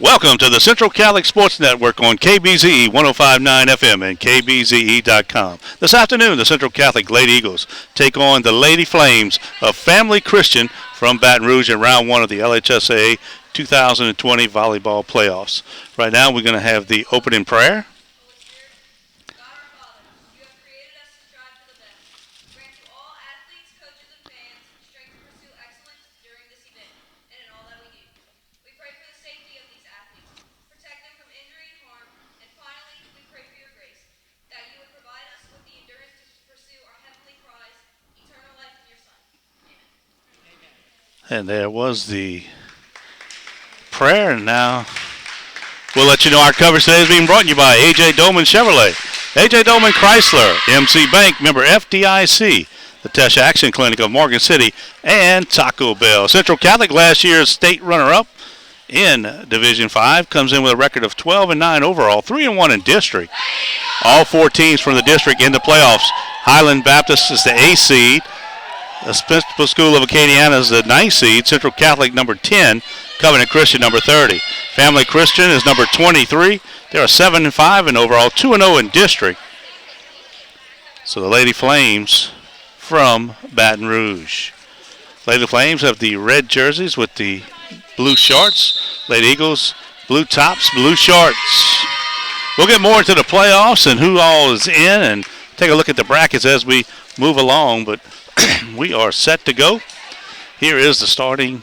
Welcome to the Central Catholic Sports Network on KBZE 105.9 FM and KBZE.com. This afternoon, the Central Catholic Lady Eagles take on the Lady Flames of Family Christian from Baton Rouge in round one of the LHSAA 2020 Volleyball Playoffs. Right now, we're going to have the opening prayer. And there was the prayer, and now we'll let you know our coverage today is being brought to you by A.J. Dolman Chevrolet, A.J. Dolman Chrysler, MC Bank, member FDIC, the Tesh Action Clinic of Morgan City, and Taco Bell. Central Catholic, last year's state runner-up in Division 5, comes in with a record of 12-9 overall, 3-1 in district. All four teams from the district in the playoffs. Highland Baptist is the A seed. The Episcopal School of Acadiana is the 9th seed. Central Catholic number 10. Covenant Christian number 30. Family Christian is number 23. They are 7-5 in overall, 2-0 in district. So the Lady Flames from Baton Rouge. Lady Flames have the red jerseys with the blue shorts. Lady Eagles, blue tops, blue shorts. We'll get more into the playoffs and who all is in and take a look at the brackets as we move along, but we are set to go. Here is the starting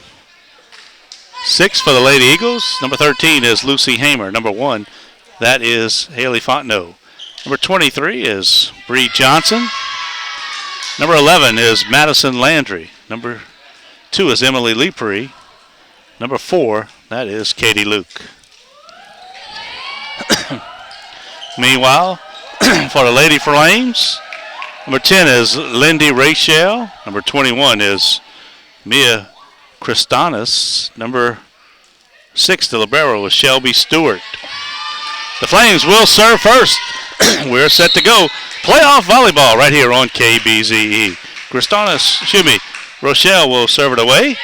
six for the Lady Eagles. Number 13 is Lucy Hamer. Number 1, that is Haley Fontenot. Number 23 is Bree Johnson. Number 11 is Madison Landry. Number 2 is Emily Lepree. Number 4, that is Katie Luke. Meanwhile, for the Lady Flames, number 10 is Lindy Rachel. Number 21 is Mia Christanis. Number 6, the libero, is Shelby Stewart. The Flames will serve first. We're set to go. Playoff volleyball right here on KBZE. Rochelle will serve it away.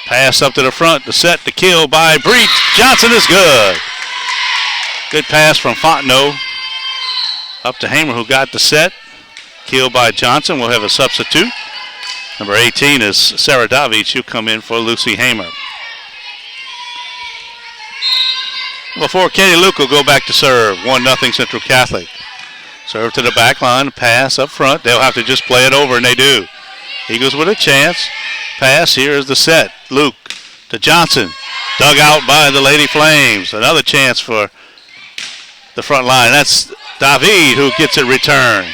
Pass up to the front. The set, the kill by Bree Johnson is good. Good pass from Fontenot up to Hamer, who got the set. Kill by Johnson. We'll have a substitute. Number 18 is Sarah Davies. She'll come in for Lucy Hamer. Before Katie Luke will go back to serve. 1-0 Central Catholic. Serve to the back line. Pass up front. They'll have to just play it over, and they do. Eagles with a chance. Pass. Here is the set. Luke to Johnson. Dug out by the Lady Flames. Another chance for the front line. That's David who gets it returned.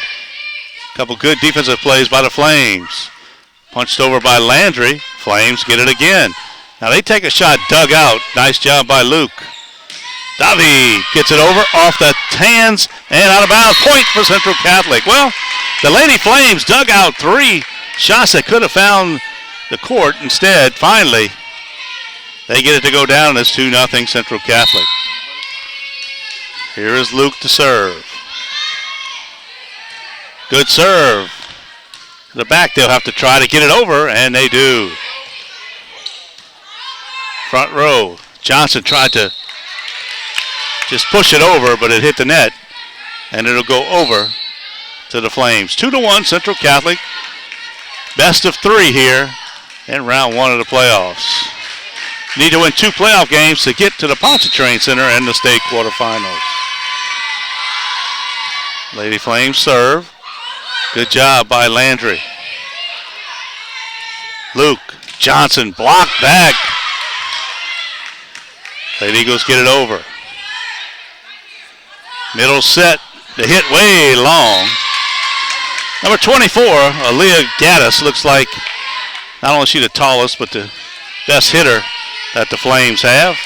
Couple good defensive plays by the Flames. Punched over by Landry. Flames get it again. Now they take a shot dug out. Nice job by Luke. David gets it over off the hands and out of bounds. Point for Central Catholic. Well, the Lady Flames dug out 3 shots that could have found the court. Instead, finally, they get it to go down, and it's 2-0 Central Catholic. Here is Luke to serve. Good serve. To the back, they'll have to try to get it over, and they do. Front row. Johnson tried to just push it over, but it hit the net, and it'll go over to the Flames. 2-1 Central Catholic. Best of 3 here in round 1 of the playoffs. Need to win 2 playoff games to get to the Pontchartrain Center and the state quarterfinals. Lady Flames serve. Good job by Landry. Luke Johnson blocked back. Lady Eagles get it over. Middle set. The hit way long. Number 24, Aaliyah Gaddis, looks like not only is she the tallest, but the best hitter that the Flames have.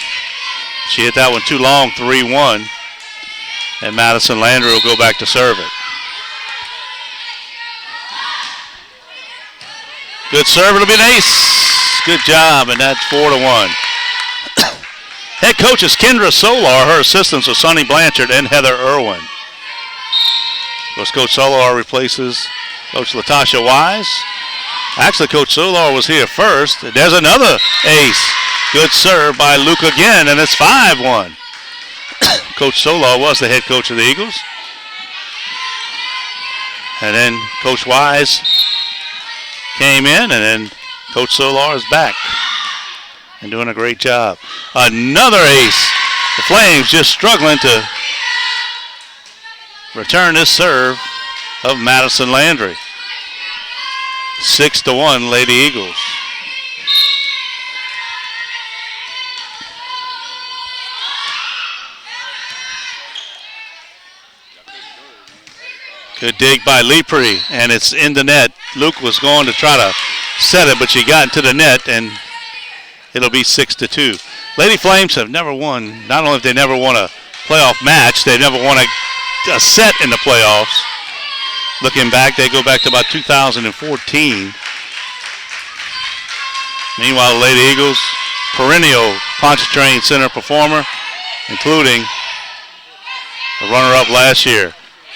She hit that one too long, 3-1. And Madison Landry will go back to serve it. Good serve, it'll be an ace. Good job, and that's 4-1. Head coach is Kendra Solar. Her assistants are Sonny Blanchard and Heather Irwin. Of course, Coach Solar replaces Coach Latasha Wise. Actually, Coach Solar was here first. There's another ace. Good serve by Luke again, and it's 5-1. Coach Solar was the head coach of the Eagles. And then Coach Wise came in, and then Coach Solar is back and doing a great job. Another ace. The Flames just struggling to return this serve of Madison Landry. 6-1 Lady Eagles. Good dig by Lepre, and it's in the net. Luke was going to try to set it, but she got into the net, and it'll be 6-2. Lady Flames have never won. Not only have they never won a playoff match, they've never won a set in the playoffs. Looking back, they go back to about 2014. Meanwhile, the Lady Eagles, perennial Pontchartrain Center performer, including the runner-up last year.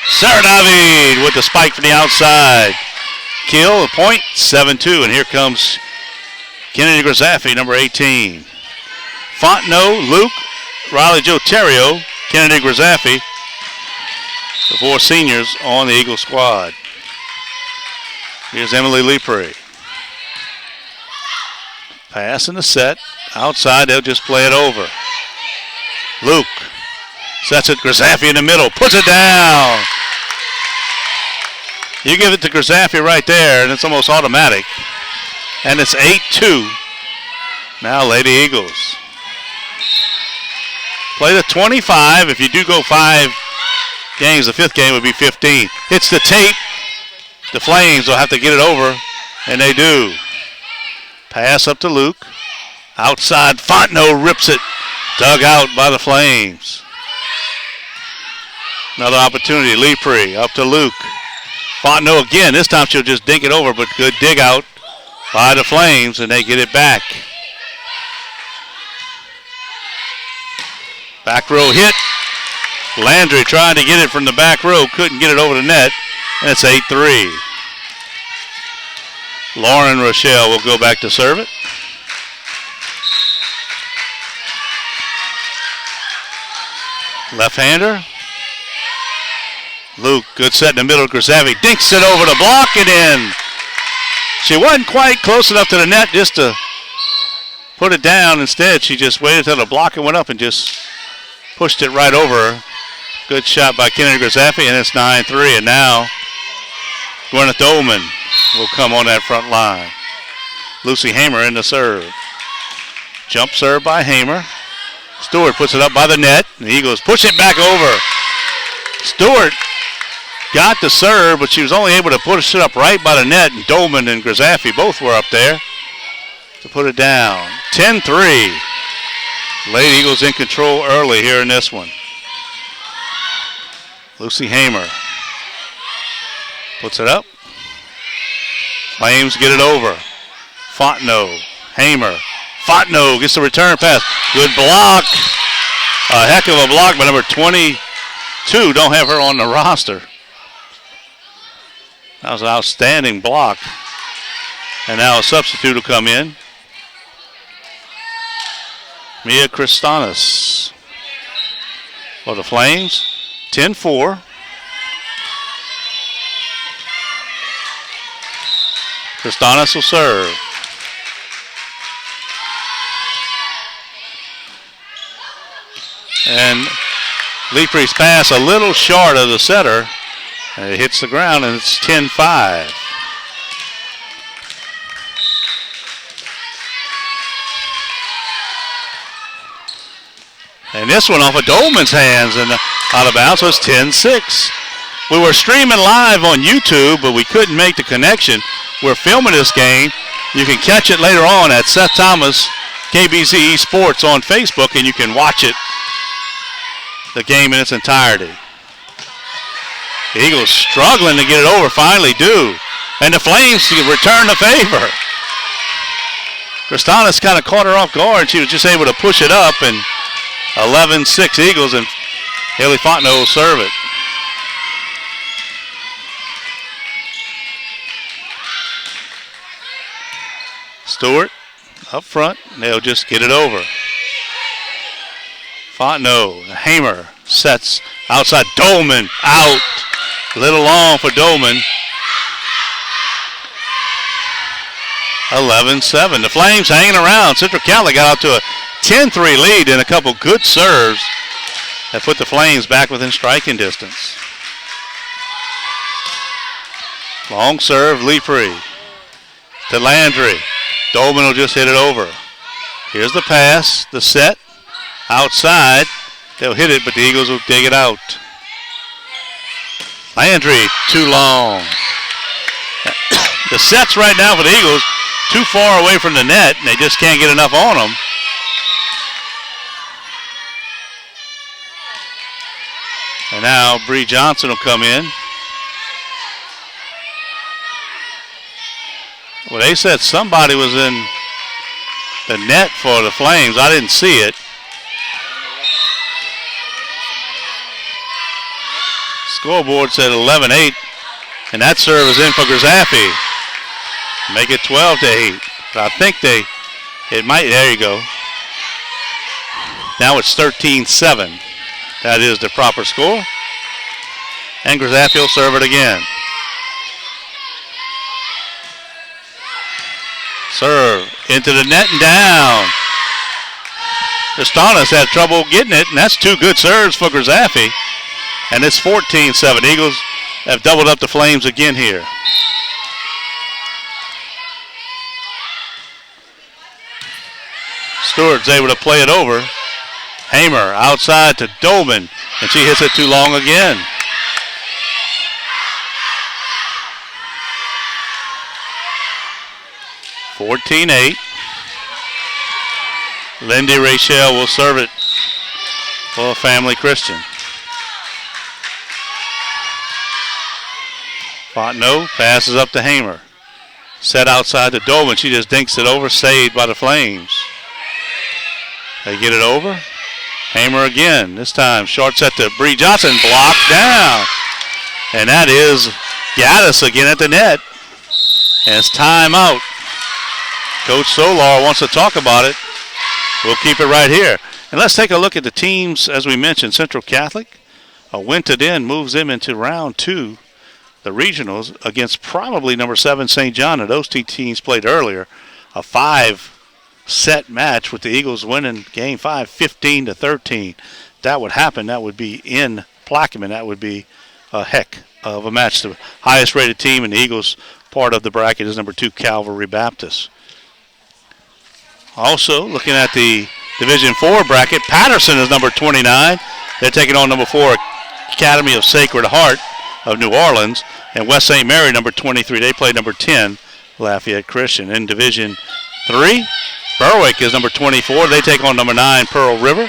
Sarah David with the spike from the outside. Kill, a point, 7-2, and here comes Kennedy Grisafi, number 18. Fontenot, Luke, Riley Joe Terrio, Kennedy Grisafi, the 4 seniors on the Eagle squad. Here's Emily Lepre. Pass in the set. Outside, they'll just play it over. Luke sets it, Grisafi in the middle, puts it down. You give it to Grisafi right there, and it's almost automatic. And it's 8-2. Now Lady Eagles. Play the 25. If you do go 5 games, the 5th game would be 15. Hits the tape. The Flames will have to get it over, and they do. Pass up to Luke. Outside, Fontenot rips it. Dug out by the Flames. Another opportunity, Lepre up to Luke. Fontenot again. This time she'll just dink it over, but good dig out by the Flames, and they get it back. Back row hit. Landry trying to get it from the back row. Couldn't get it over the net, and it's 8-3. Lauren Rochelle will go back to serve it. Left-hander. Luke, good set in the middle. Grisavi dinks it over the block and in. She wasn't quite close enough to the net just to put it down. Instead, she just waited until the blocker went up and just pushed it right over her. Good shot by Kennedy Grisafi, and it's 9-3. And now Gwyneth Dolman will come on that front line. Lucy Hamer in the serve. Jump serve by Hamer. Stewart puts it up by the net. And the Eagles push it back over. Stewart got the serve, but she was only able to push it up right by the net. And Dolman and Grisafi both were up there to put it down. 10-3. Lady Eagles in control early here in this one. Lucy Hamer puts it up. Flames get it over. Fontenot, Hamer. Fontenot gets the return pass. Good block. A heck of a block by number 22. Don't have her on the roster. That was an outstanding block. And now a substitute will come in. Mia Christanis for the Flames. 10-4. Christanis will serve. And Lepre's pass a little short of the setter. And it hits the ground, and it's 10-5. And this one off of Dolman's hands and out of bounds, so it's 10-6. We were streaming live on YouTube, but we couldn't make the connection. We're filming this game. You can catch it later on at Seth Thomas KBCE Sports on Facebook, and you can watch it, the game in its entirety. The Eagles struggling to get it over, finally do. And the Flames return the favor. Christanis kind of caught her off guard. She was just able to push it up, and 11-6 Eagles, and Haley Fontenot will serve it. Stewart up front. They'll just get it over. Fontenot, Hamer sets outside. Dolman out. A little long for Dolman. 11-7. The Flames hanging around. Central Catholic got out to a 10-3 lead and a couple good serves that put the Flames back within striking distance. Long serve, Leprey to Landry. Dolman will just hit it over. Here's the pass, the set, outside. They'll hit it, but the Eagles will dig it out. Landry, too long. The sets right now for the Eagles, too far away from the net, and they just can't get enough on them. And now Bree Johnson will come in. Well, they said somebody was in the net for the Flames. I didn't see it. Scoreboard said 11-8, and that serve is in for Grisafi. Make it 12-8. But I think it might, there you go. Now it's 13-7. That is the proper score. And Grisafi will serve it again. Serve into the net and down. Castanas had trouble getting it, and that's two good serves for Grisafi. And it's 14-7. Eagles have doubled up the Flames again here. Stewart's able to play it over. Hamer outside to Dolman, and she hits it too long again. (14-8). Lindy Rachel will serve it for Family Christian. Fontenot passes up to Hamer. Set outside to Dolman. She just dinks it over, saved by the Flames. They get it over. Hamer again. This time short set to Bree Johnson. Blocked down. And that is Gaddis again at the net. And it's timeout. Coach Solar wants to talk about it. We'll keep it right here. And let's take a look at the teams. As we mentioned, Central Catholic. A win to then moves them into round 2. The regionals against probably number 7 St. John. And those two teams played earlier. A 5-set match with the Eagles winning game 5, 15-13. That would happen. That would be in Plaquemine. That would be a heck of a match. The highest rated team in the Eagles part of the bracket is number 2 Calvary Baptist. Also, looking at the Division 4 bracket, Patterson is number 29. They're taking on number 4 Academy of Sacred Heart of New Orleans. And West St. Mary, number 23. They play number 10, Lafayette Christian. In Division 3, Berwick is number 24. They take on number 9, Pearl River.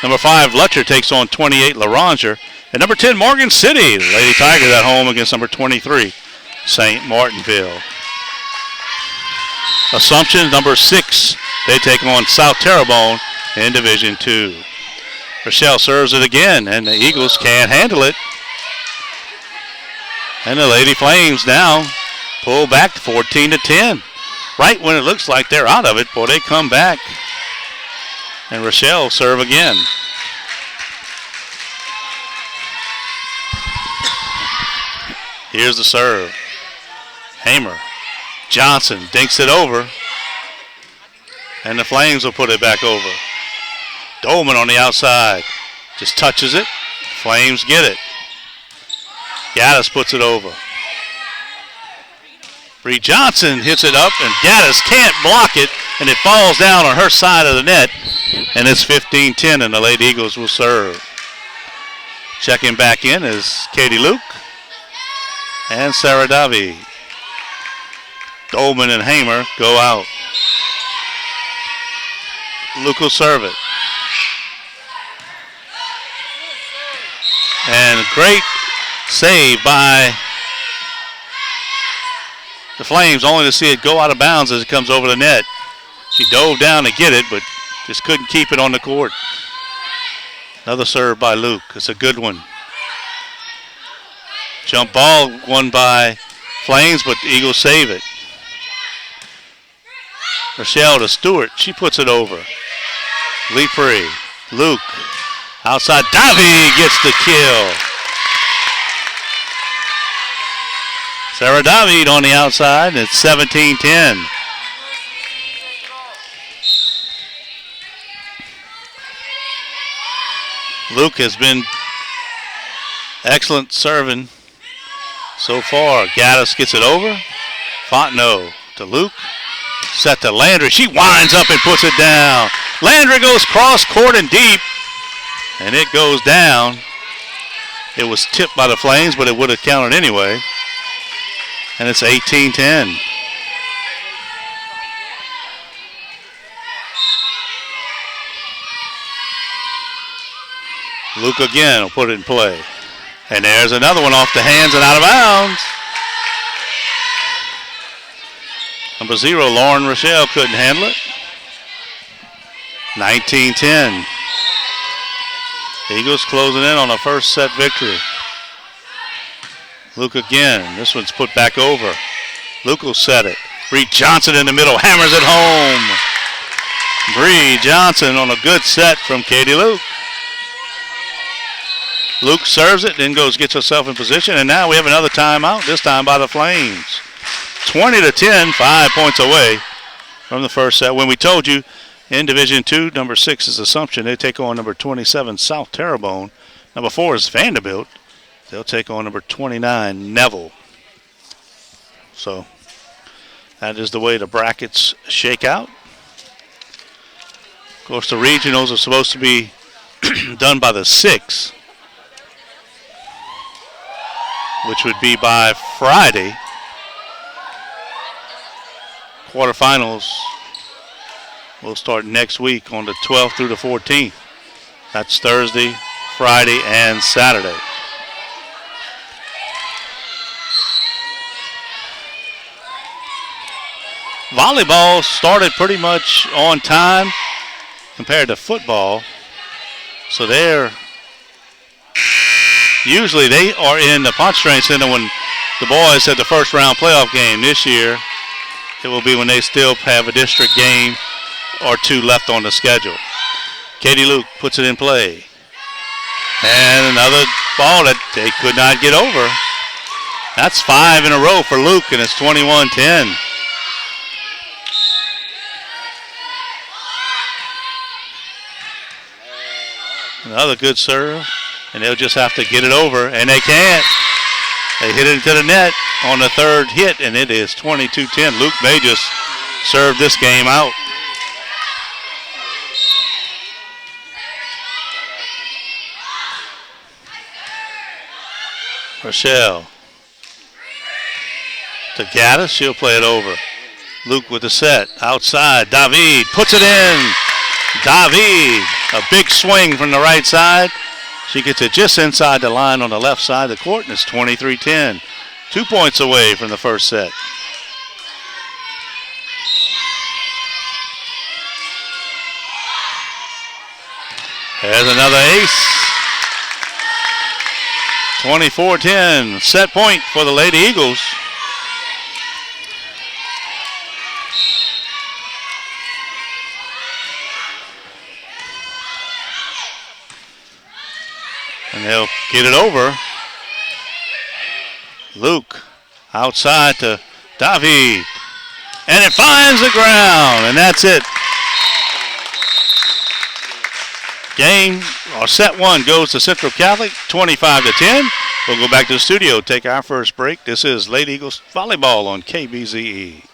Number 5, Lutcher takes on 28, LaRanger. And number 10, Morgan City. Lady Tigers at home against number 23, St. Martinville. Assumption, number 6. They take on South Terrebonne in Division 2. Rochelle serves it again, and the Eagles can't handle it. And the Lady Flames now pull back to 14-10. Right when it looks like they're out of it, boy, they come back. And Rochelle serve again. Here's the serve. Hamer. Johnson dinks it over. And the Flames will put it back over. Dolman on the outside. Just touches it. Flames get it. Gaddis puts it over. Bree Johnson hits it up, and Gaddis can't block it, and it falls down on her side of the net. And it's 15-10, and the Lady Eagles will serve. Checking back in is Katie Luke and Sarah Davi. Dolman and Hamer go out. Luke will serve it. And great save by the Flames, only to see it go out of bounds as it comes over the net. She dove down to get it, but just couldn't keep it on the court. Another serve by Luke. It's a good one. Jump ball won by Flames, but the Eagles save it. Rochelle to Stewart. She puts it over. Lepre. Luke. Outside. Davi gets the kill. Sarah David on the outside. It's 17-10. Luke has been excellent serving so far. Gaddis gets it over. Fontenot to Luke. Set to Landry. She winds up and puts it down. Landry goes cross court and deep. And it goes down. It was tipped by the Flames, but it would have counted anyway. And it's 18-10. Luke again will put it in play. And there's another one off the hands and out of bounds. Number 0, Lauren Rochelle, couldn't handle it. 19-10. Eagles closing in on a first set victory. Luke again. This one's put back over. Luke will set it. Bree Johnson in the middle. Hammers it home. Bree Johnson on a good set from Katie Luke. Luke serves it, then gets herself in position, and now we have another timeout, this time by the Flames. 20-10, 5 points away from the first set. When we told you in Division 2, number 6 is Assumption. They take on number 27, South Terrebonne. Number 4 is Vanderbilt. They'll take on number 29, Neville. So that is the way the brackets shake out. Of course, the regionals are supposed to be done by the 6th, which would be by Friday. Quarterfinals will start next week on the 12th through the 14th. That's Thursday, Friday, and Saturday. Volleyball started pretty much on time compared to football. So usually they are in the Pontchartrain Center when the boys had the first round playoff game. This year, it will be when they still have a district game or 2 left on the schedule. Katie Luke puts it in play. And another ball that they could not get over. That's 5 in a row for Luke, and it's 21-10. Another good serve, and they'll just have to get it over, and they can't. They hit it into the net on the third hit, and it is 22-10. Luke may just serve this game out. Rochelle to Gaddis. She'll play it over. Luke with the set. Outside. David puts it in. David, a big swing from the right side. She gets it just inside the line on the left side of the court, and it's 23-10. 2 points away from the first set. There's another ace. 24-10. Set point for the Lady Eagles. And they'll get it over. Luke outside to David. And it finds the ground, and that's it. Game, or set 1 goes to Central Catholic, 25-10. We'll go back to the studio, take our first break. This is Lady Eagles Volleyball on KBZE.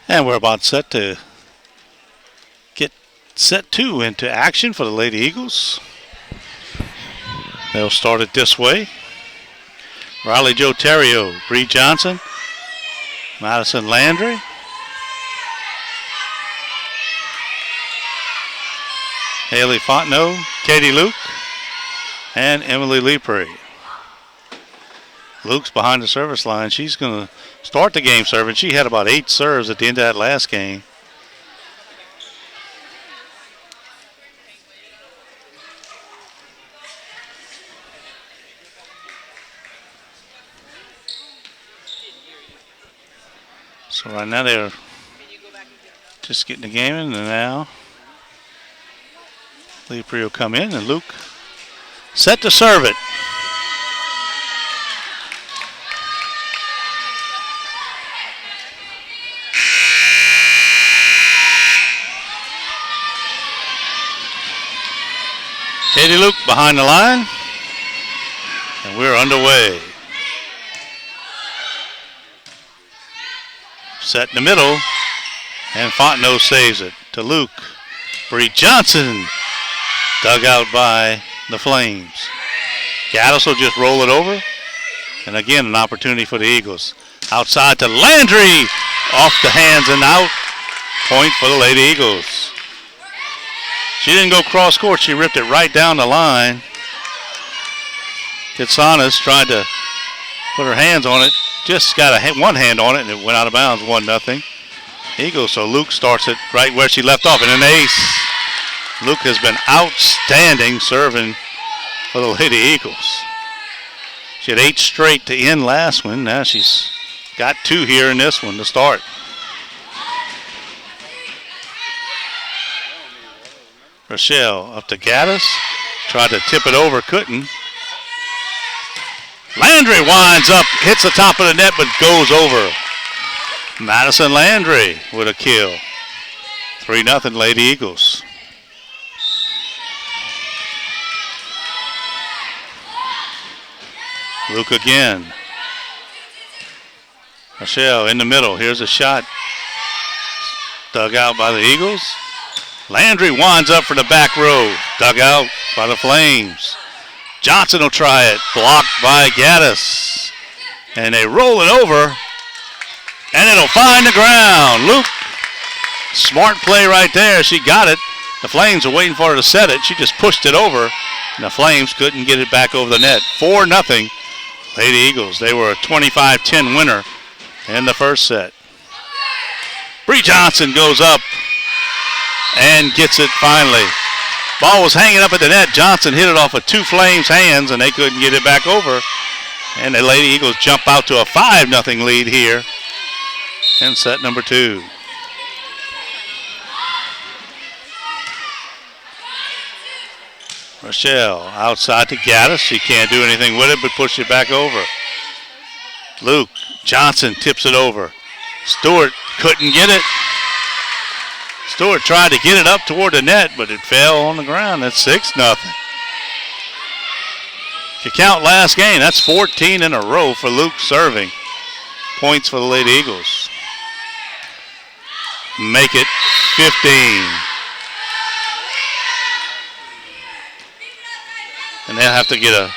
And we're about set to get set 2 into action for the Lady Eagles. They'll start it this way. Riley Jo Terrio, Bree Johnson, Madison Landry, Haley Fontenot, Katie Luke, and Emily Lepre. Luke's behind the service line. She's going to start the game serving. She had about 8 serves at the end of that last game. So right now they're just getting the game in, and now Lepre will come in, and Luke set to serve it. Katie Luke behind the line, and we're underway. Set in the middle, and Fontenot saves it to Luke. Bree Johnson dug out by the Flames. Gaddis will just roll it over, and again an opportunity for the Eagles. Outside to Landry, off the hands and out. Point for the Lady Eagles. She didn't go cross court, she ripped it right down the line. Kitsanis tried to put her hands on it, just got one hand on it, and it went out of bounds, 1-0. Eagles, so Luke starts it right where she left off, and an ace. Luke has been outstanding serving for the Lady Eagles. She had 8 straight to end last one. Now she's got 2 here in this one to start. Rochelle up to Gaddis. Tried to tip it over, couldn't. Landry winds up, hits the top of the net, but goes over. Madison Landry with a kill. 3-0 Lady Eagles. Luke again. Rochelle in the middle. Here's a shot. Dug out by the Eagles. Landry winds up for the back row. Dug out by the Flames. Johnson will try it. Blocked by Gaddis. And they roll it over. And it'll find the ground. Luke, smart play right there. She got it. The Flames were waiting for her to set it. She just pushed it over. And the Flames couldn't get it back over the net. 4-0 Lady Eagles. They were a 25-10 winner in the first set. Bree Johnson goes up and gets it finally. Ball was hanging up at the net. Johnson hit it off of 2 Flames' hands, and they couldn't get it back over. And the Lady Eagles jump out to a 5-0 lead here in set number 2. Rochelle outside to Gaddis. She can't do anything with it but push it back over. Luke Johnson tips it over. Stewart couldn't get it. Stewart tried to get it up toward the net, but it fell on the ground. That's 6-0. If you count last game, that's 14 in a row for Luke serving. Points for the Lady Eagles. Make it 15. And they'll have to get a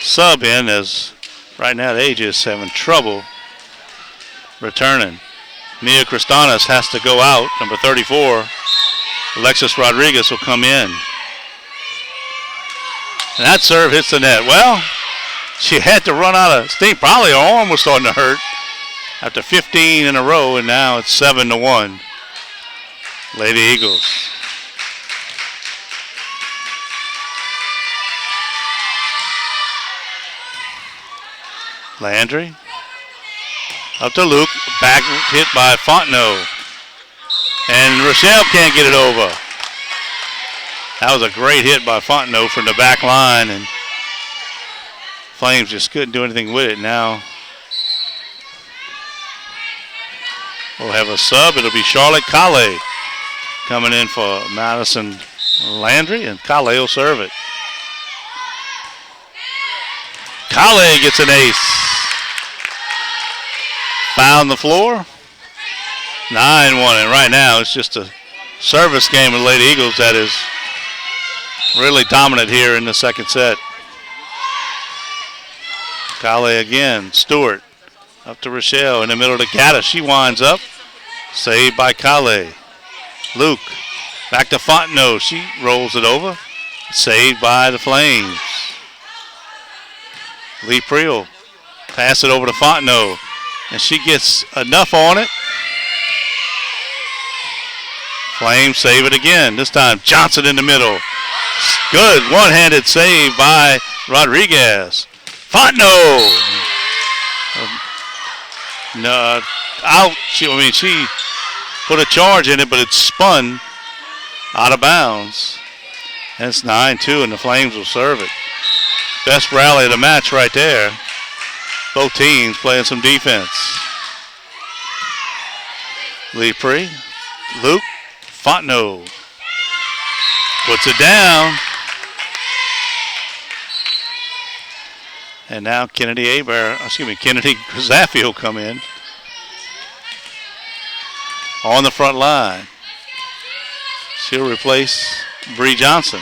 sub in, as right now the Aegis is having trouble returning. Mia Kristanis has to go out, number 34. Alexis Rodriguez will come in. And that serve hits the net. Well, she had to run out of steam. Probably her arm was starting to hurt after 15 in a row, and now it's 7-1. Lady Eagles. Landry. Up to Luke. Back hit by Fontenot. And Rochelle can't get it over. That was a great hit by Fontenot from the back line, and Flames just couldn't do anything with it. Now we'll have a sub. It'll be Charlotte Kale coming in for Madison Landry, and Kale will serve it. Kale gets an ace. Found the floor. 9-1, and right now it's just a service game with Lady Eagles that is really dominant here in the second set. Kale again. Stewart up to Rochelle in the middle to Gaddis. She winds up. Saved by Kale. Luke back to Fontenot. She rolls it over. Saved by the Flames. Lee Priel pass it over to Fontenot, and she gets enough on it. Flames save it again. This time Johnson in the middle. Good one-handed save by Rodriguez. Fontenot. No, out. She put a charge in it, but it spun out of bounds. And it's 9-2, and the Flames will serve it. Best rally of the match right there. Both teams playing some defense. Lee Pre. Luke. Fontenot puts it down. And now Kennedy Zaffi will come in on the front line. She'll replace Bree Johnson.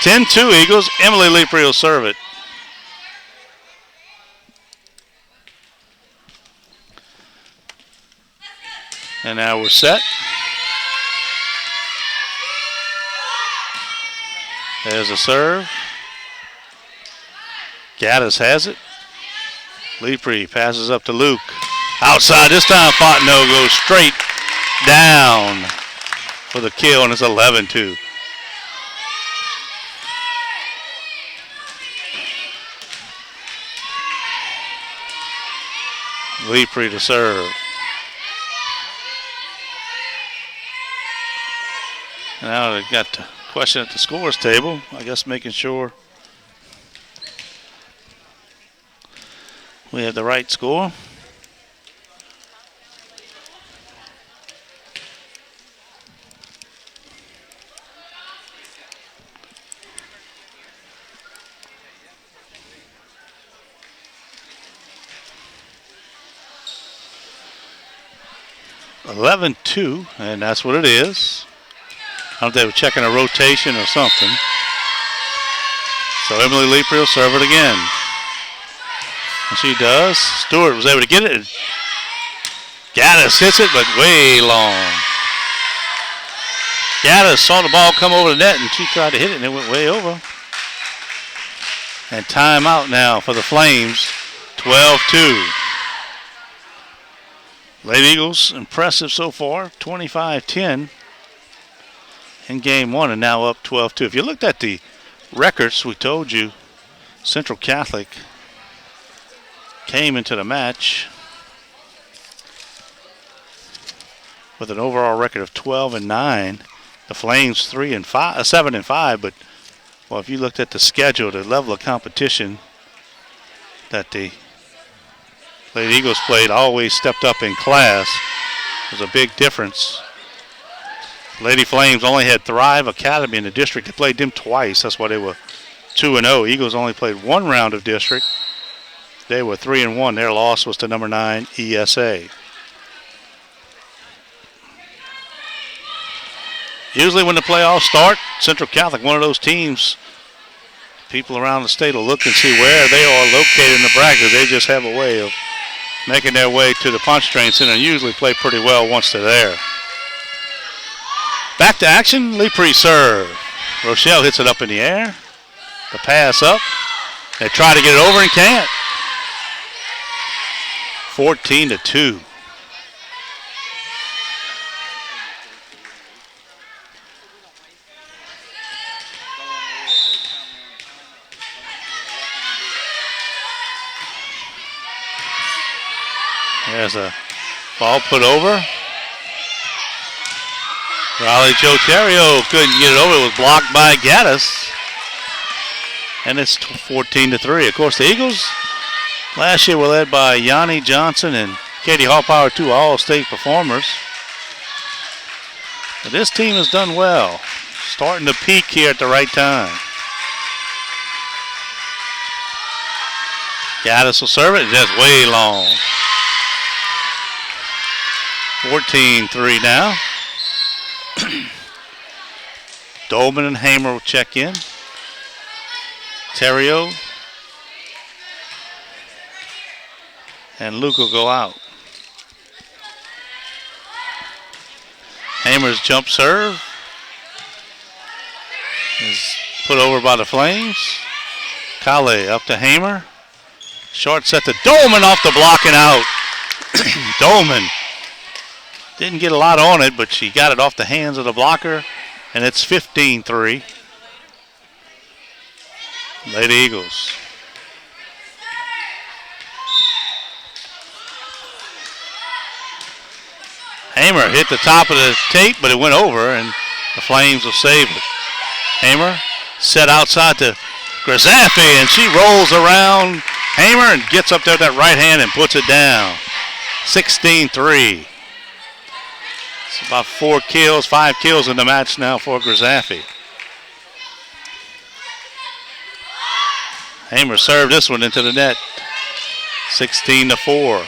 10-2 Eagles. Emily Lee Pre will serve it. And now we're set. There's a serve. Gaddis has it. Lee Pre passes up to Luke. Outside this time, Fontenot goes straight down for the kill, and it's 11-2. Lee Pre to serve. Now they've got to question at the scores table. I guess making sure we have the right score. (11-2), and that's what it is. I don't know if they were checking a rotation or something. So Emily Lee Pre will serve it again. And she does. Stewart was able to get it. Gaddis hits it, but way long. Gaddis saw the ball come over the net, and she tried to hit it, and it went way over. And timeout now for the Flames. 12-2. Lady Eagles, impressive so far. 25-10 in game one, and now up 12-2. If you looked at the records, we told you Central Catholic came into the match with an overall record of 12-9. The Flames 7-5. But well, if you looked at the schedule, the level of competition that the Lady Eagles played always stepped up in class. There's a big difference. Lady Flames only had Thrive Academy in the district. They played them twice. That's why they were 2-0. Eagles only played one round of district. They were 3-1. Their loss was to number 9 ESA. Usually when the playoffs start, Central Catholic, one of those teams, people around the state will look and see where they are located in the bracket. They just have a way of making their way to the Pontchartrain Center and usually play pretty well once they're there. Back to action, Lee Pre serve. Rochelle hits it up in the air. The pass up. They try to get it over and can't. 14-2. There's a ball put over. Raleigh Joe Terrio couldn't get it over. It was blocked by Gaddis. And it's 14-3. Of course, the Eagles last year were led by Yanni Johnson and Katie Hallpower, two all-state performers. But this team has done well. Starting to peak here at the right time. Gaddis will serve it. Just way long. 14-3 now. Dolman and Hamer will check in. Terrio and Luke will go out. Hamer's jump serve is put over by the Flames. Kale up to Hamer. Short set to Dolman off the block and out. Dolman didn't get a lot on it, but she got it off the hands of the blocker, and it's 15-3. Lady Eagles. Hamer hit the top of the tape, but it went over, and the Flames will save it. Hamer set outside to Grzafi, and she rolls around Hamer and gets up there with that right hand and puts it down. 16-3. It's about 5 kills in the match now for Grzafi. Hamer served this one into the net. 16-4.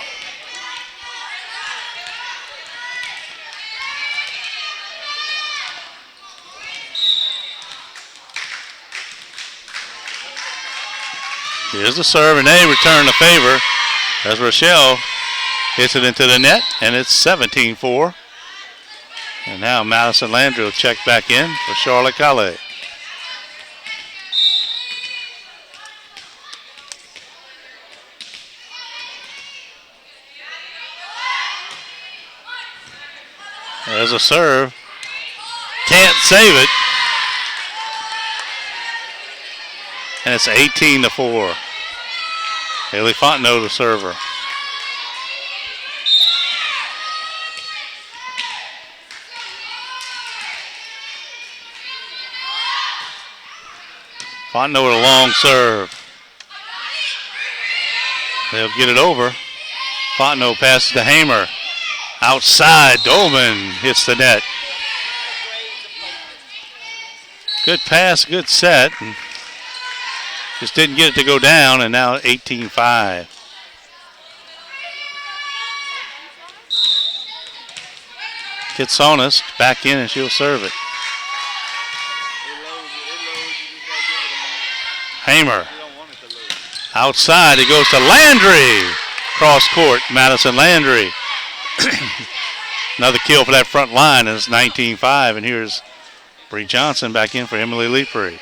Here's the serve, and they return the favor as Rochelle hits it into the net, and it's 17-4. And now Madison Landry will check back in for Charlotte Calais. There's a serve. Can't save it. And it's 18-4. Haley Fontenot, the server. Fontenot with a long serve. They'll get it over. Fontenot passes to Hamer. Outside, Dolman hits the net. Good pass, good set. And just didn't get it to go down, and now 18-5. Kitsonis back in, and she'll serve it. Hamer. Outside, it goes to Landry. Cross court, Madison Landry. Another kill for that front line, and it's 19-5. And here's Bree Johnson back in for Emily Leeprey.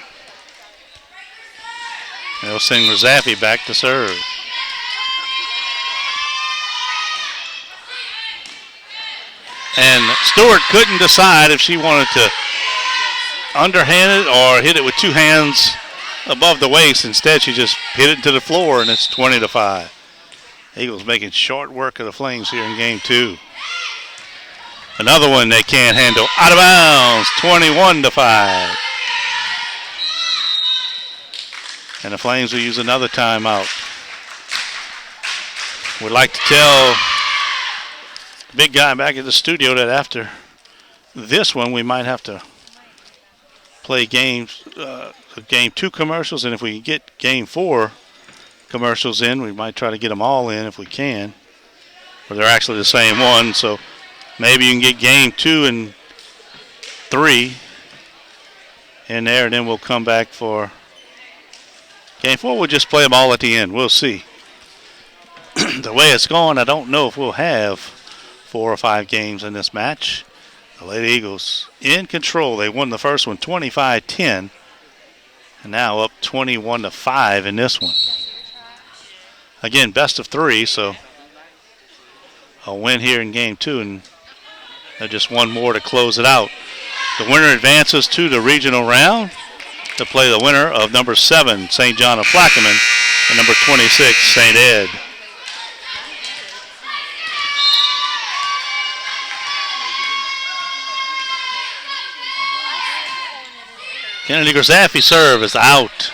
They'll send Grzafi back to serve. And Stewart couldn't decide if she wanted to underhand it or hit it with two hands above the waist. Instead, she just hit it to the floor, and it's 20-5. Eagles making short work of the Flames here in game two. Another one they can't handle. Out of bounds, 21-5. And the Flames will use another timeout. We'd like to tell the big guy back at the studio that after this one, we might have to play game two commercials, and if we can get game four commercials in, we might try to get them all in if we can. Or they're actually the same one, so maybe you can get game 2 and 3 in there, and then we'll come back for game 4. We'll just play them all at the end. We'll see. The way it's going, I don't know if we'll have 4 or 5 games in this match. The Lady Eagles in control. They won the first one 25-10. And now up 21-5 in this one. Again, best of 3, so a win here in game 2, and just one more to close it out. The winner advances to the regional round to play the winner of number 7, St. John of Plaquemine, and number 26, St. Ed. Kennedy Grzafi serve is out.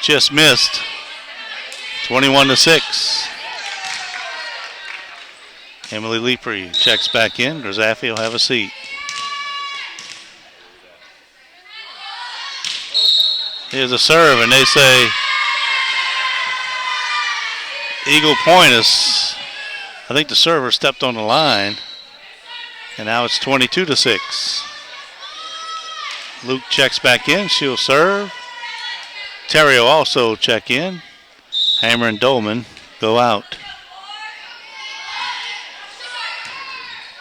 Just missed. 21-6. Emily Leeprey checks back in. Grzafi will have a seat. Here's a serve, and they say Eagle Point is, I think the server stepped on the line, and now it's 22-6. Luke checks back in. She'll serve. Terry will also check in. Hammer and Dolman go out.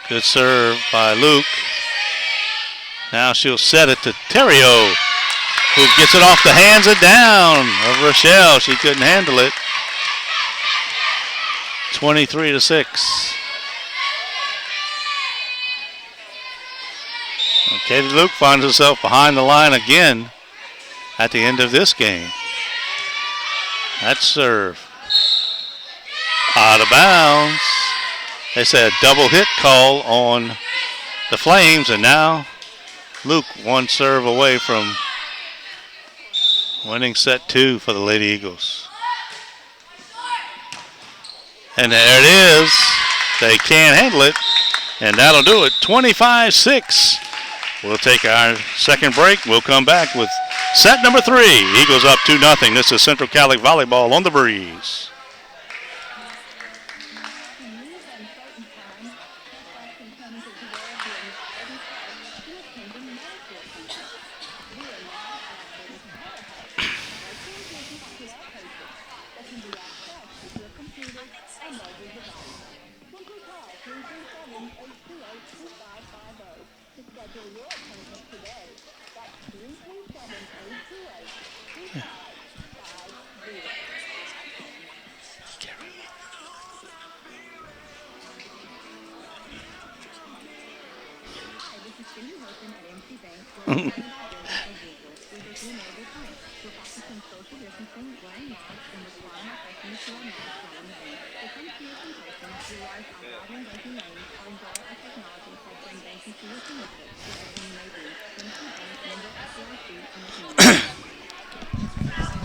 Good serve by Luke. Now she'll set it to Terrio, who gets it off the hands and down of Rochelle. She couldn't handle it. 23-6. Katie Luke finds herself behind the line again at the end of this game. That serve out of bounds. They said a double hit call on the Flames, and now Luke one serve away from winning set 2 for the Lady Eagles. And there it is. They can't handle it, and that'll do it. 25-6. We'll take our second break. We'll come back with set number 3. Eagles up 2-0. This is Central Catholic Volleyball on the Breeze.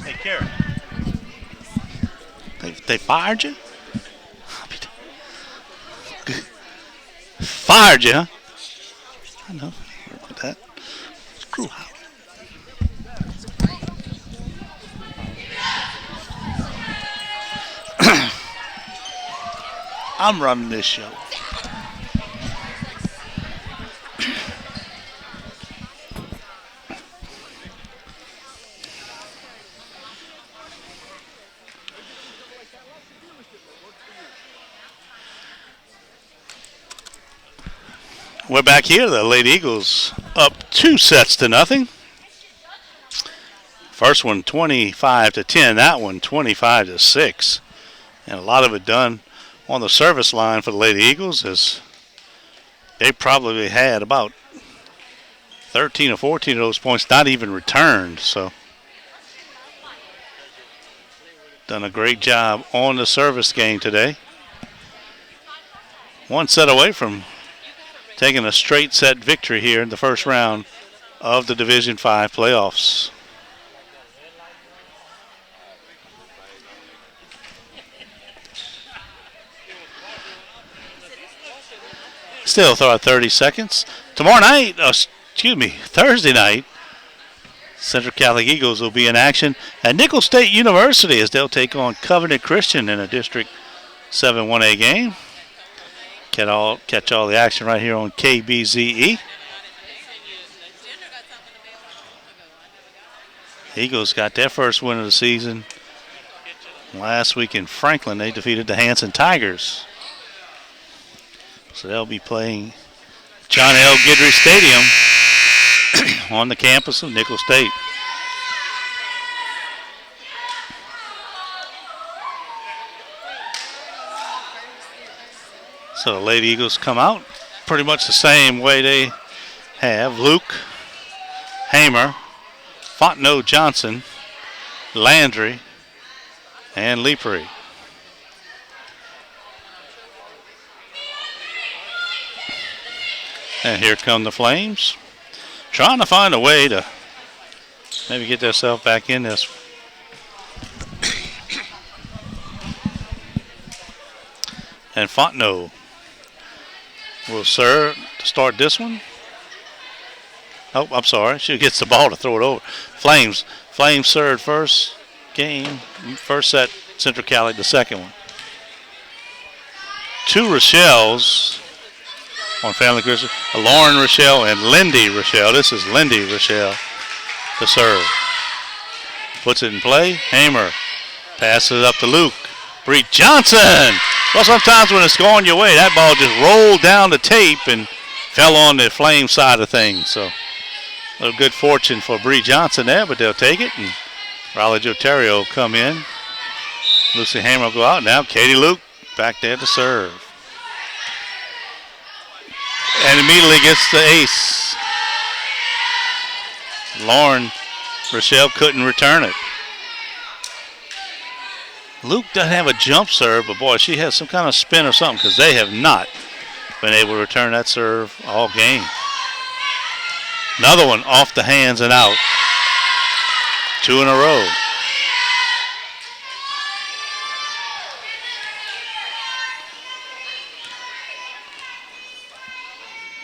Hey, Karen. They fired you? Fired you, huh? I know. Look at that. Screw out. I'm running this show. We're back here. The Lady Eagles up 2-0. First one 25-10. That one 25-6. And a lot of it done on the service line for the Lady Eagles, as they probably had about 13 or 14 of those points not even returned. So done a great job on the service game today. One set away from taking a straight set victory here in the first round of the Division 5 playoffs. Still throw out 30 seconds. Tomorrow night, Thursday night, Central Catholic Eagles will be in action at Nicholls State University as they'll take on Covenant Christian in a District 7 1A game. Catch all the action right here on KBZE. Eagles got their first win of the season last week in Franklin. They defeated the Hanson Tigers. So they'll be playing John L. Guidry Stadium on the campus of Nicholls State. So the Lady Eagles come out pretty much the same way they have. Luke, Hamer, Fontenot, Johnson, Landry, and Leapery. And here come the Flames, trying to find a way to maybe get themselves back in this. And Fontenot will serve to start this one. Oh, I'm sorry. She gets the ball to throw it over. Flames served first game, first set, Central Cali the second one. 2 Rochelle's on Family Christian. Lauren Rochelle and Lindy Rochelle. This is Lindy Rochelle to serve. Puts it in play. Hamer passes it up to Luke. Bree Johnson. Well, sometimes when it's going your way, that ball just rolled down the tape and fell on the Flame side of things. So a little good fortune for Bree Johnson there, but they'll take it. And Riley Jotario will come in. Lucy Hamer will go out. Now Katie Luke back there to serve. And immediately gets the ace. Lauren Rochelle couldn't return it. Luke doesn't have a jump serve, but boy, she has some kind of spin or something because they have not been able to return that serve all game. Another one off the hands and out. 2 in a row.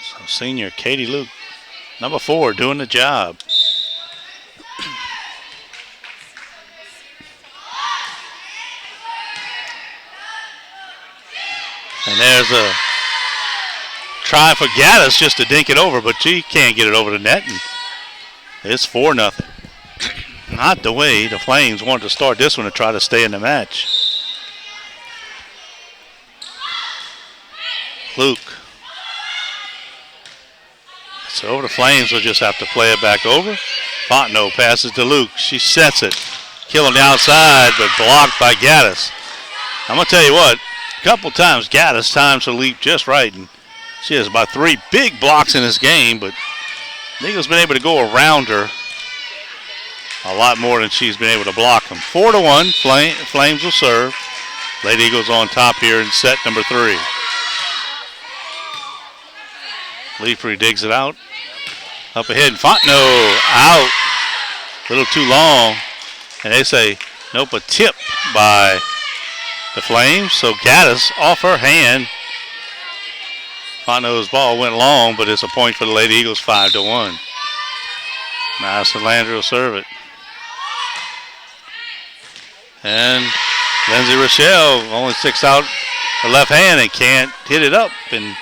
So senior Katie Luke, number 4, doing the job. And there's a try for Gaddis just to dink it over, but she can't get it over the net. And it's 4-0. Not the way the Flames wanted to start this one to try to stay in the match. Luke. So the Flames will just have to play it back over. Fontenot passes to Luke. She sets it. Killing the outside, but blocked by Gaddis. I'm going to tell you what. Couple times Gaddis times her leap just right, and she has about 3 big blocks in this game, but the Eagles been able to go around her a lot more than she's been able to block them. 4-1, Flames will serve. Lady Eagles on top here in set number 3. Leapery digs it out. Up ahead, and Fontenot out. A little too long, and they say nope, a tip by the Flames, so Gaddis off her hand. Fontenot's ball went long, but it's a point for the Lady Eagles, 5-1. Madison Landry will serve it. And Lindsay Rochelle only sticks out her left hand and can't hit it up, and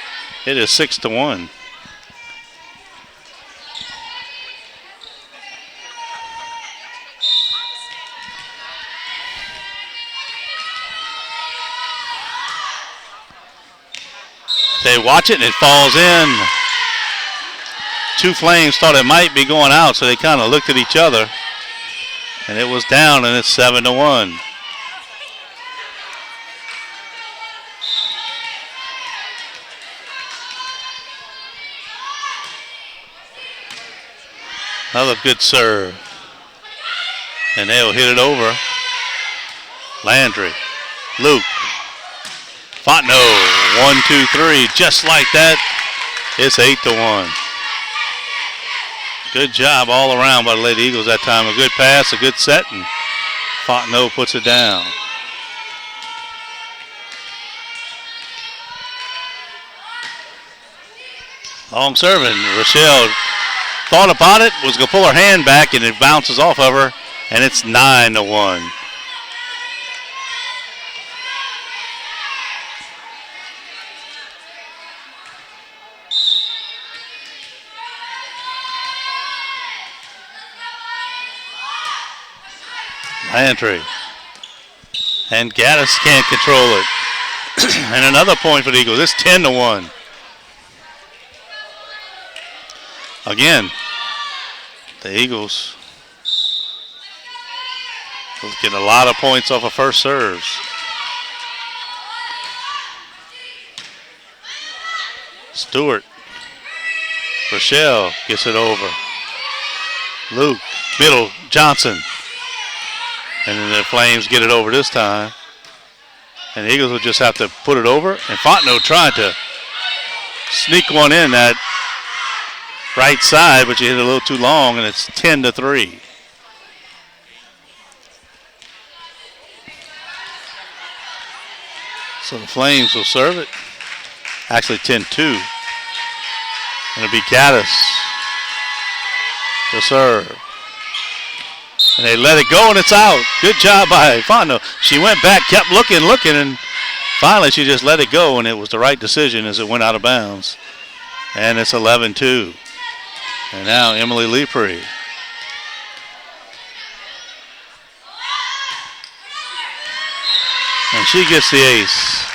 it is 6-1. They watch it and it falls in. 2 Flames thought it might be going out, so they kind of looked at each other. And it was down, and it's 7-1. Another good serve. And they'll hit it over. Landry. Luke. Fontenot. 1, 2, 3. Just like that, it's 8-1. Good job all around by the Lady Eagles that time. A good pass, a good set, and Fontenot puts it down. Long serving. Rochelle thought about it, was going to pull her hand back, and it bounces off of her, and it's 9-1. Landry. And Gaddis can't control it. And another point for the Eagles. It's 10-1. Again, The Eagles was getting a lot of points off of first serves. Stewart. Rochelle gets it over. Luke, middle, Johnson. And then the Flames get it over this time. And the Eagles will just have to put it over. And Fontenot tried to sneak one in that right side, but you hit it a little too long, and it's 10-3. So the Flames will serve it. Actually 10-2. And it'll be Gaddis to serve. And they let it go, and it's out. Good job by Fontenot. She went back, kept looking, and finally she just let it go, and it was the right decision as it went out of bounds. And it's 11-2. And now Emily Lepre. And she gets the ace.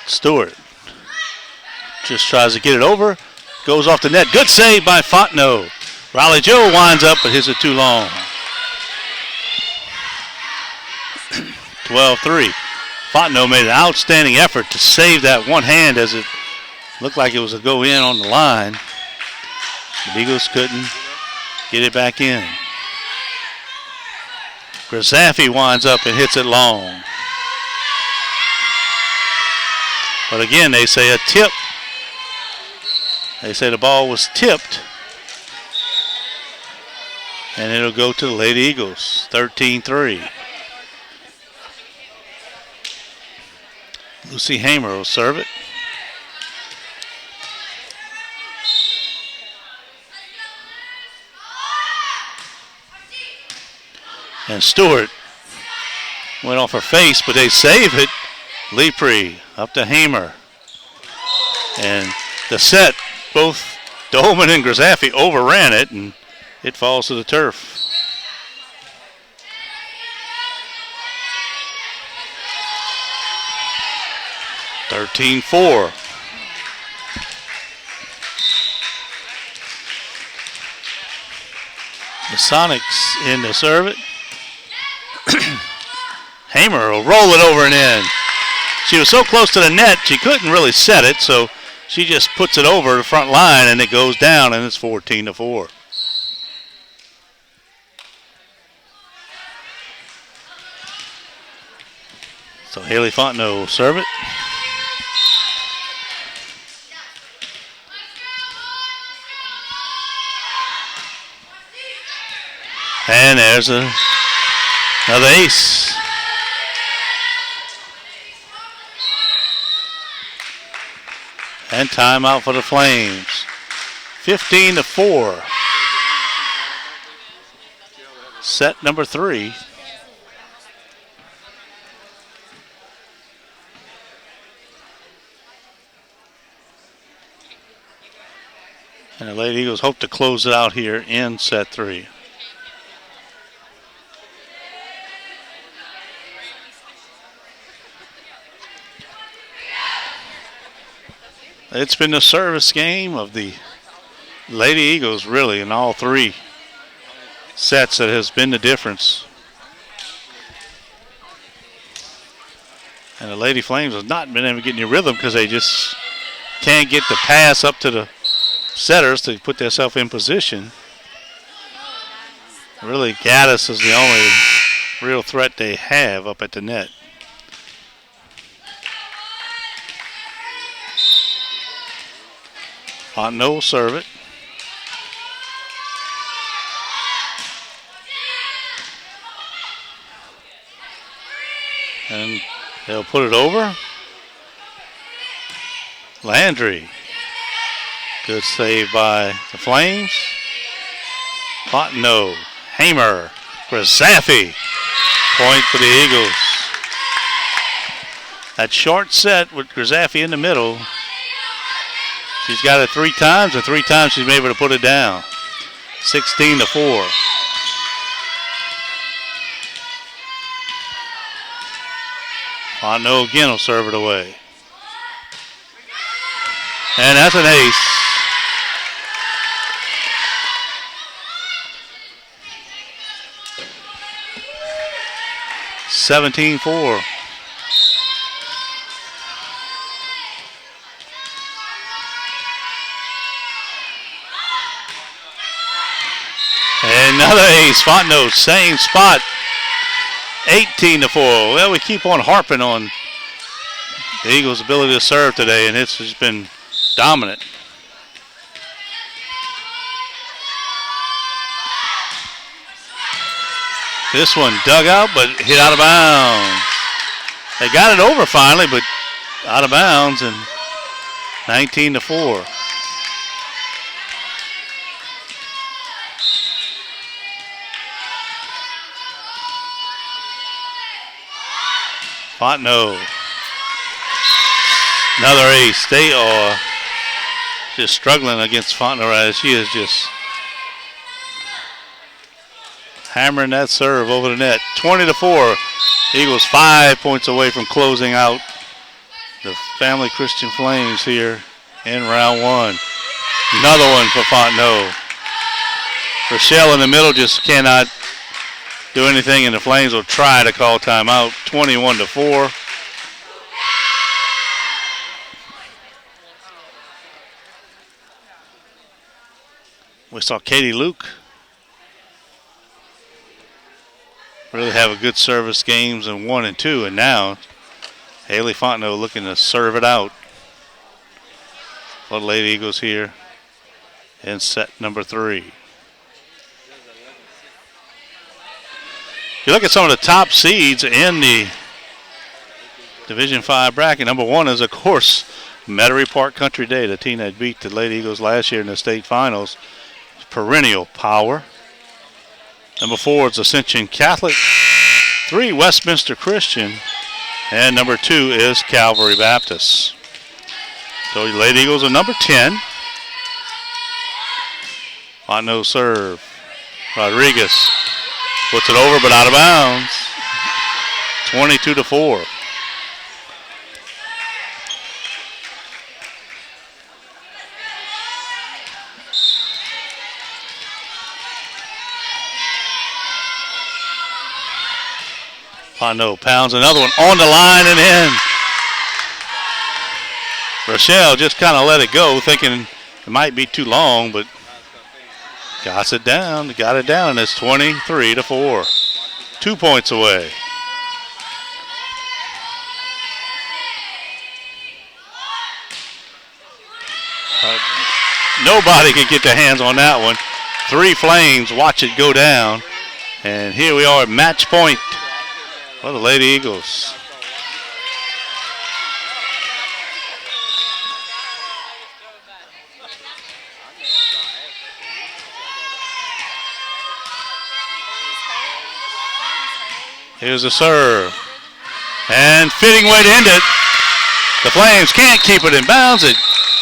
Stewart just tries to get it over. Goes off the net. Good save by Fontenot. Riley Joe winds up, but hits it too long. 12-3. Fontenot made an outstanding effort to save that one hand as it looked like it was a go in on the line. The Eagles couldn't get it back in. Grasaffi winds up and hits it long. But again, they say a tip. They say the ball was tipped. And it'll go to the Lady Eagles, 13-3. Lucy Hamer will serve it. And Stewart went off her face, but they save it. Lepre up to Hamer. And the set, both Dolman and Grasaffi overran it, and it falls to the turf. (13-4). The Sonics in to serve it. Hamer will roll it over and in. She was so close to the net, she couldn't really set it, so she just puts it over the front line, and it goes down, and it's 14-4. So Haley Fontenot will serve it. And there's another ace. And timeout for the Flames. 15-4. Set number 3. And the Lady Eagles hope to close it out here in set 3. It's been the service game of the Lady Eagles, really, in all 3 sets that has been the difference. And the Lady Flames have not been able to get any rhythm because they just can't get the pass up to the setters to put themselves in position. Really, Gaddis is the only real threat they have up at the net. Fontenot will serve it. And they'll put it over. Landry. Good save by the Flames. Fontenot, Hamer, Grasaffi. Point for the Eagles. That short set with Grasaffi in the middle She's got it 3 times, and 3 times she's been able to put it down. 16-4. Fontenot again will serve it away. And that's an ace. $17-4. Another ace. Fontenot, same spot. 18-4. Well, we keep on harping on the Eagles' ability to serve today, and it's just been dominant. This one dug out, but hit out of bounds. They got it over finally, but out of bounds, and 19-4. Fontenot. Another ace. They are just struggling against Fontenot. She is just hammering that serve over the net. 20-4. Eagles 5 points away from closing out the Family Christian Flames here in round 1. Another one for Fontenot. Rochelle in the middle just cannot do anything, and the Flames will try to call timeout. 21-4. We saw Katie Luke really have a good service games in 1 and 2, and now Haley Fontenot looking to serve it out for the Lady Eagles here in set number 3. You look at some of the top seeds in the Division 5 bracket. Number 1 is, of course, Metairie Park Country Day, the team that beat the Lady Eagles last year in the state finals. Perennial power. Number 4 is Ascension Catholic. 3, Westminster Christian. And number 2 is Calvary Baptist. So the Lady Eagles are number 10. Fontenot serve. Rodriguez puts it over, but out of bounds. 22-4. Fontenot pounds another one on the line and in. Rochelle just kind of let it go, thinking it might be too long, but got it down, and it's 23-4. 2 points away. Nobody could get their hands on that one. 3 Flames watch it go down. And here we are at match point for the Lady Eagles. Here's the serve. And fitting way to end it. The Flames can't keep it in bounds. It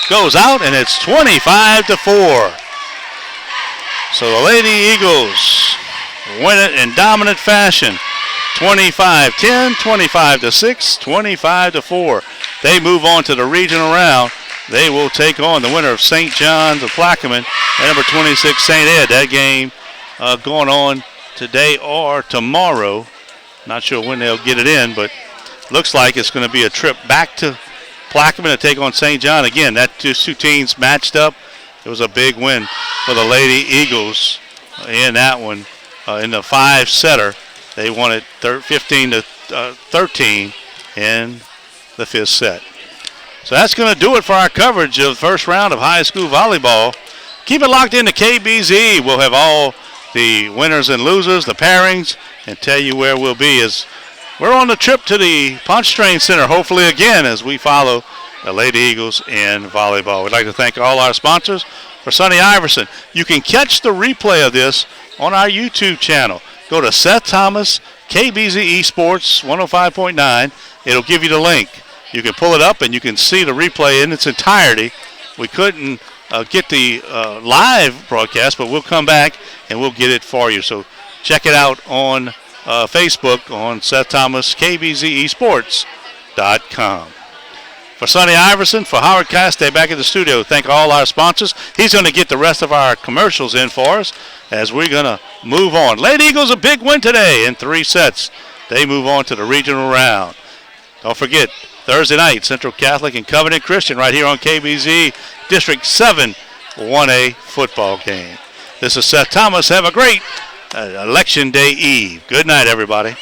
goes out, and it's 25-4. So the Lady Eagles win it in dominant fashion. 25-10, 25-6, 25-4. They move on to the regional round. They will take on the winner of St. John's of Plaquemine and number 26 St. Ed. That game going on today or tomorrow. Not sure when they'll get it in, but looks like it's going to be a trip back to Plaquemine to take on St. John. Again, that two teams matched up. It was a big win for the Lady Eagles in that one. In the 5-setter, they won it 15-13 in the 5th set. So that's going to do it for our coverage of the first round of high school volleyball. Keep it locked into KBZ. We'll have all the winners and losers, the pairings, and tell you where we'll be as we're on the trip to the Pontchartrain Center, hopefully again, as we follow the Lady Eagles in volleyball. We'd like to thank all our sponsors. For Sonny Iverson, you can catch the replay of this on our YouTube channel. Go to Seth Thomas, KBZ Esports 105.9. It'll give you the link. You can pull it up and you can see the replay in its entirety we couldn't get the live broadcast, but we'll come back and we'll get it for you. So check it out on Facebook on Seth Thomas, KBZEsports.com. For Sonny Iverson, for Howard Castay back in the studio, thank all our sponsors. He's going to get the rest of our commercials in for us as we're going to move on. Lady Eagles a big win today in 3 sets. They move on to the regional round. Don't forget, Thursday night, Central Catholic and Covenant Christian right here on KBZ, District 7 1A football game. This is Seth Thomas. Have a great Election Day Eve. Good night, everybody.